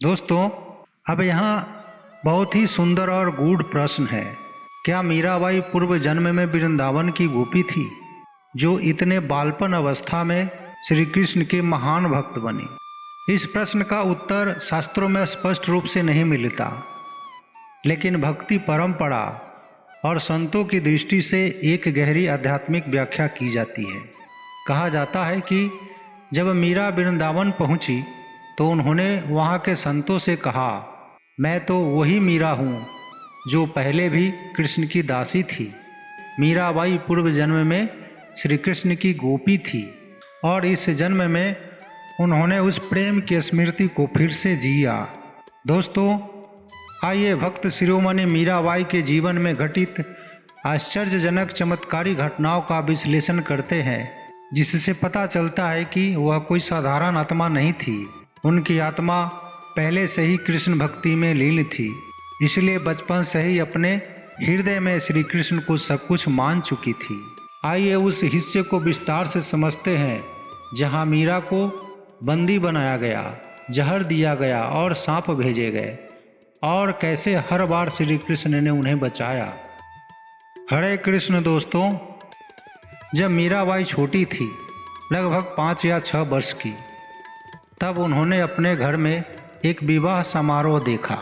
दोस्तों, अब यहाँ बहुत ही सुंदर और गूढ़ प्रश्न है। क्या मीराबाई पूर्व जन्म में वृंदावन की गोपी थी, जो इतने बालपन अवस्था में श्री कृष्ण के महान भक्त बनी? इस प्रश्न का उत्तर शास्त्रों में स्पष्ट रूप से नहीं मिलता, लेकिन भक्ति परंपरा और संतों की दृष्टि से एक गहरी आध्यात्मिक व्याख्या की जाती है। कहा जाता है कि जब मीरा वृंदावन पहुंची तो उन्होंने वहां के संतों से कहा, मैं तो वही मीरा हूँ जो पहले भी कृष्ण की दासी थी। मीराबाई पूर्व जन्म में श्री कृष्ण की गोपी थी और इस जन्म में उन्होंने उस प्रेम की स्मृति को फिर से जिया। दोस्तों, आइए भक्त शिरोमणि मीराबाई के जीवन में घटित आश्चर्यजनक चमत्कारी घटनाओं का विश्लेषण करते हैं, जिससे पता चलता है कि वह कोई साधारण आत्मा नहीं थी। उनकी आत्मा पहले से ही कृष्ण भक्ति में लीन थी, इसलिए बचपन से ही अपने हृदय में श्री कृष्ण को सब कुछ मान चुकी थी। आइए उस हिस्से को विस्तार से समझते हैं जहां मीरा को बंदी बनाया गया, जहर दिया गया और सांप भेजे गए, और कैसे हर बार श्री कृष्ण ने उन्हें बचाया। हरे कृष्ण। दोस्तों, जब मीराबाई छोटी थी, लगभग 5 या 6 वर्ष की, तब उन्होंने अपने घर में एक विवाह समारोह देखा।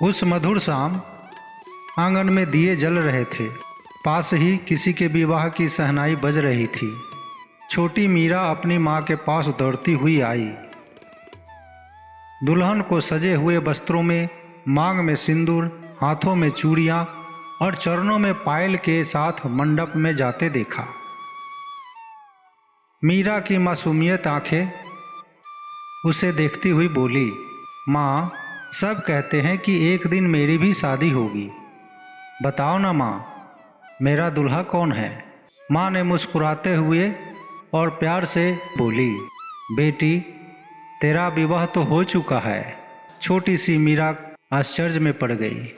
उस मधुर शाम आंगन में दिए जल रहे थे। पास ही किसी के विवाह की शहनाई बज रही थी। छोटी मीरा अपनी माँ के पास दौड़ती हुई आई। दुल्हन को सजे हुए वस्त्रों में, मांग में सिंदूर, हाथों में चूड़ियाँ और चरणों में पायल के साथ मंडप में जाते देखा। मीरा की मासूमियत आंखें उसे देखती हुई बोली, माँ, सब कहते हैं कि एक दिन मेरी भी शादी होगी। बताओ ना माँ, मेरा दूल्हा कौन है? माँ ने मुस्कुराते हुए और प्यार से बोली, बेटी, तेरा विवाह तो हो चुका है। छोटी सी मीरा आश्चर्य में पड़ गई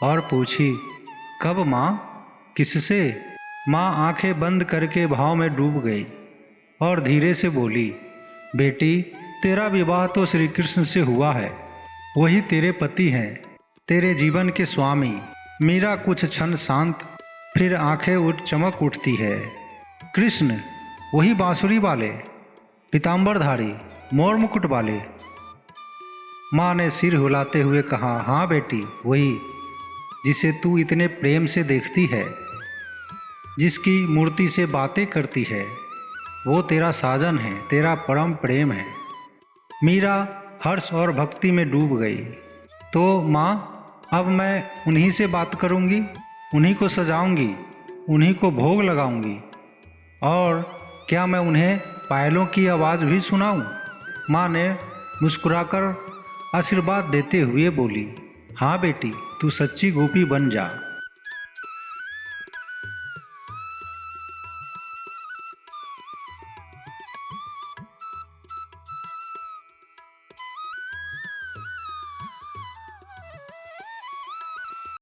और पूछी, कब माँ, किससे? माँ आंखें बंद करके भाव में डूब गई और धीरे से बोली, बेटी, तेरा विवाह तो श्री कृष्ण से हुआ है। वही तेरे पति हैं, तेरे जीवन के स्वामी। मीरा कुछ क्षण शांत, फिर आंखें चमक उठती है। कृष्ण, वही बांसुरी वाले, पीताम्बरधारी, मोर मुकुट वाले? माँ ने सिर हिलाते हुए कहा, हाँ बेटी, वही, जिसे तू इतने प्रेम से देखती है, जिसकी मूर्ति से बातें करती है, वो तेरा साजन है, तेरा परम प्रेम है। मीरा हर्ष और भक्ति में डूब गई। तो माँ, अब मैं उन्हीं से बात करूँगी, उन्हीं को सजाऊंगी, उन्हीं को भोग लगाऊंगी, और क्या मैं उन्हें पायलों की आवाज़ भी सुनाऊं? माँ ने मुस्कुराकर आशीर्वाद देते हुए बोली, हाँ बेटी, तू सच्ची गोपी बन जा।